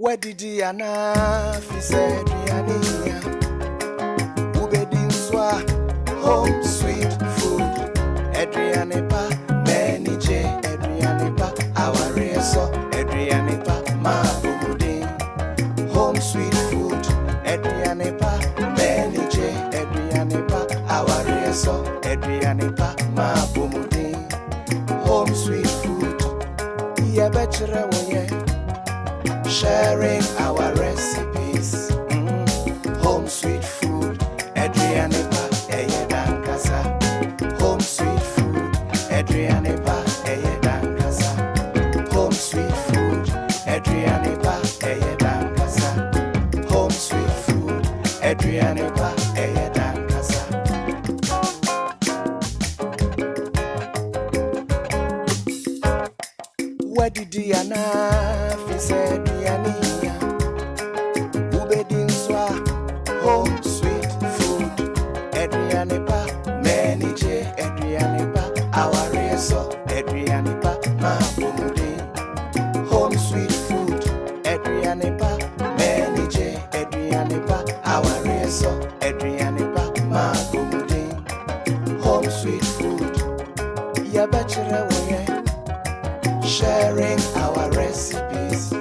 Where did Diana fi said Riania? Ubedi Swa home sweet food. Adrianepa, Manny J, Adrianepa, our reso, Adrianepa, Mabumudin. Home sweet food. Adrianepa, Manny J, Adrianepa, our reso, Adrianepa, Mabumudin. Home sweet food. Yeah, better sharing our recipes. Home sweet food. Adrianepa, Dankasa. Home sweet food. Adrianepa, Dankasa. Home sweet food. Adrianepa, Dankasa. Home sweet food. Adrianepa, Dankasa. Where did Diana fi said Diania? Ubedi Swa home sweet food. Adrianepa, Manny J, Adrianepa, our reso, Adrianepa, Mabumudin. Home sweet food. Adrianepa, Manny J, Adrianepa, our reso, Adrianepa, Mabumudin. Home sweet food. Ya bachelor sharing our recipes.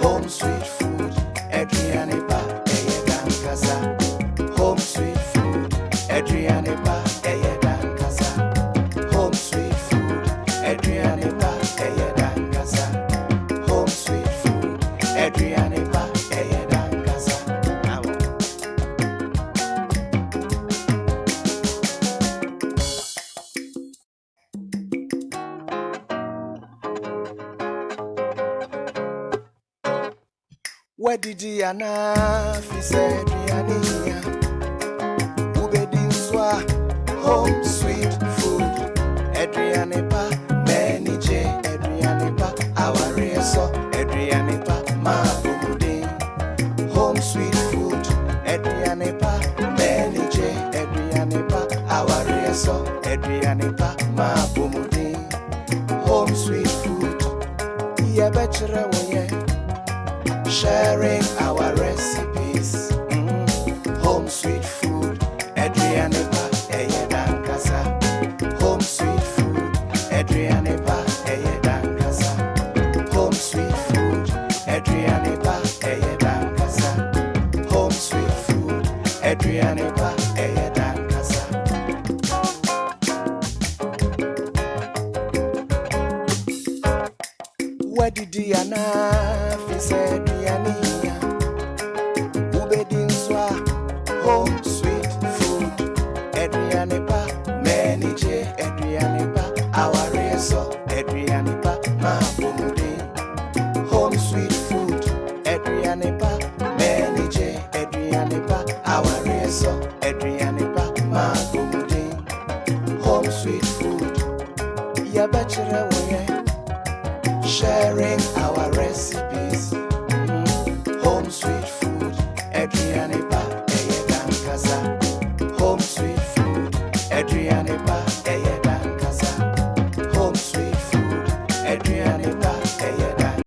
Home sweet food. Adrianepa, Dankasa. Home sweet food. Adrianepa, Dankasa. Home sweet food. Adrianepa, Dankasa. Home sweet food. Adrianepa, Dankasa. Where did Diana fi said Riania? Ubedi Swa home sweet food. Adrianepa, Manny J, Adrianepa, our reso, Adrianepa, Mabumudin. Home sweet food. Adrianepa, Manny J, Adrianepa, our reso, Adrianepa, Mabumudin. Home sweet food. Yeah, better sharing our recipes. Home sweet food. Adrianepa, Dankasa. Home sweet food. Adrianepa, Dankasa. Home sweet food. Adrianepa, Dankasa. Home sweet food. Adrianepa, Dankasa. Where did Diana fi said